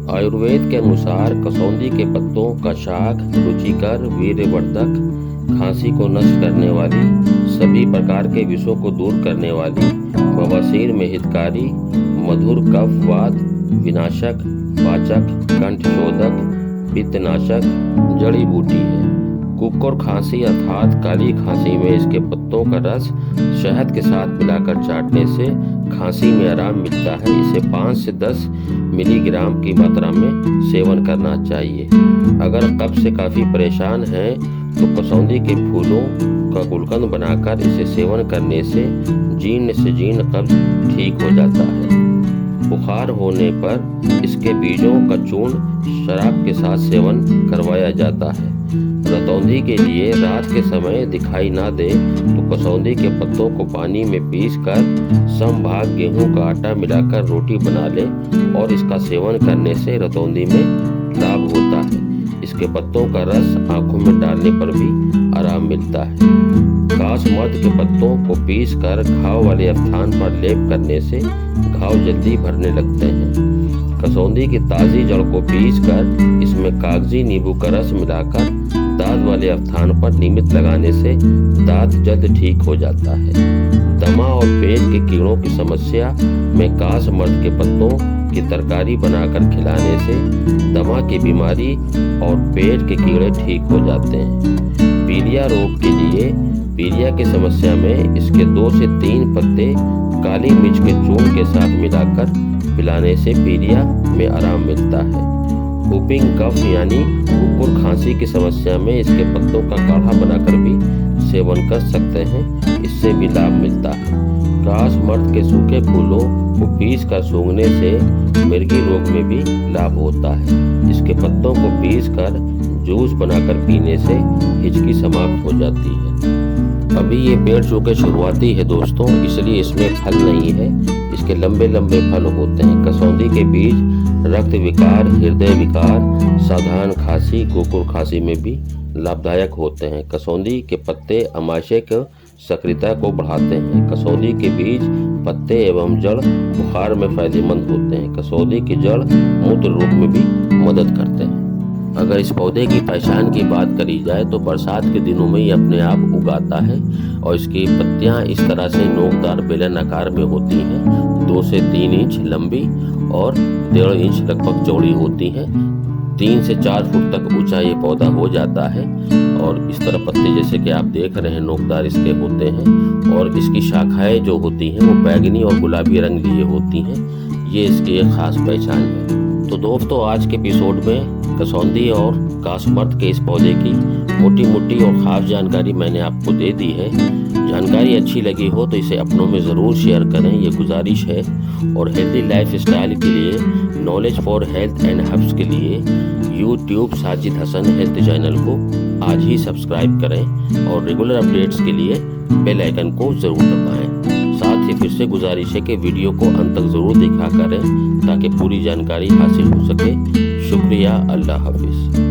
आयुर्वेद के अनुसार कसौंधी के पत्तों का शाक रुचिकर, वीर्यवर्धक, खांसी को नष्ट करने वाली, सभी प्रकार के विषों को दूर करने वाली, बवासीर में हितकारी, मधुर कफ वात विनाशक, पाचक, कंठशोधक, पित्तनाशक जड़ी बूटी है। कुक्कुर खांसी अर्थात काली खांसी में इसके पत्तों का रस शहद के साथ मिलाकर चाटने से खांसी में आराम मिलता है। इसे 5 से 10 मिलीग्राम की मात्रा में सेवन करना चाहिए। अगर कब्ज से काफ़ी परेशान हैं तो कसौंधी के फूलों का गुलकंद बनाकर इसे सेवन करने से जीर्ण कब्ज ठीक हो जाता है। बुखार होने पर इसके बीजों का चूर्ण शराब के साथ सेवन करवाया जाता है। रतौंधी के लिए रात के समय दिखाई ना दे तो कसौंधी के पत्तों को पानी में पीसकर समभाग गेहूं का आटा मिलाकर रोटी बना ले और इसका सेवन करने से रतौंधी में लाभ होता है। इसके पत्तों का रस आंखों में डालने पर भी आराम मिलता है। कासमर्द के पत्तों को पीसकर घाव वाले स्थान पर लेप करने से घाव जल्दी भरने लगते हैं। कसौंधी की ताज़ी जड़ को पीसकर इसमें कागजी नींबू का रस मिलाकर दांत वाले स्थान पर नियमित लगाने से दांत जल्द ठीक हो जाता है। दमा और पेट के कीड़ों की समस्या में कासमर्द के पत्तों की तरकारी बनाकर खिलाने से दमा की बीमारी और पेट के कीड़े ठीक हो जाते हैं। पीलिया रोग के लिए पीलिया की समस्या में इसके 2 से 3 पत्ते काली मिर्च के चूर्ण के साथ मिलाकर पिलाने से पीलिया में आराम मिलता है। वूपिंग कफ यानी कुक्कुर खांसी की समस्या में इसके पत्तों का काढ़ा बनाकर भी सेवन कर सकते हैं, इससे भी लाभ मिलता है। कासमर्द के सूखे फूलों को पीसकर सूंघने से मिर्गी रोग में भी लाभ होता है। इसके पत्तों को पीसकर जूस बनाकर पीने से हिचकी समाप्त हो जाती है। अभी ये पेड़ चूंकि शुरुआती है दोस्तों, इसलिए इसमें फल नहीं है। इसके लंबे लंबे फल होते हैं। कसौंधी के बीज रक्त विकार, हृदय विकार, साधारण खांसी, कुक्कुर खांसी में भी लाभदायक होते हैं। कसौंधी के पत्ते आमाशय की सक्रियता को बढ़ाते हैं। कसौंधी के बीज, पत्ते एवं जड़ बुखार में फायदेमंद होते हैं। कसौंधी की जड़ मूत्र रोग में भी मदद करते हैं। अगर इस पौधे की पहचान की बात करी जाए तो बरसात के दिनों में ये अपने आप उगाता है और इसकी पत्तियां इस तरह से नोकदार बेलन आकार में होती हैं। 2 से 3 इंच लंबी और 1.5 इंच लगभग चौड़ी होती हैं। 3 से 4 फुट तक ऊंचा ये पौधा हो जाता है और इस तरह पत्ते जैसे कि आप देख रहे हैं नोकदार इसके होते हैं और इसकी शाखाएं जो होती हैं वो बैगनी और गुलाबी रंग लिए होती हैं। ये इसकी एक खास पहचान है। तो दोस्तों आज के एपिसोड में कसौंधी और कासमर्द के इस पौधे की मोटी और खास जानकारी मैंने आपको दे दी है। जानकारी अच्छी लगी हो तो इसे अपनों में ज़रूर शेयर करें, ये गुजारिश है। और हेल्दी लाइफ स्टाइल के लिए, knowledge for health and herbs के लिए YouTube Sajid Hasan health channel को आज ही सब्सक्राइब करें और रेगुलर अपडेट्स के लिए बेल आइकन को ज़रूर दबाएं। साथ ही फिर से गुजारिश है कि वीडियो को अंत तक ज़रूर देखा करें ताकि पूरी जानकारी हासिल हो सके। शुक्रिया। अल्लाह हाफिज़।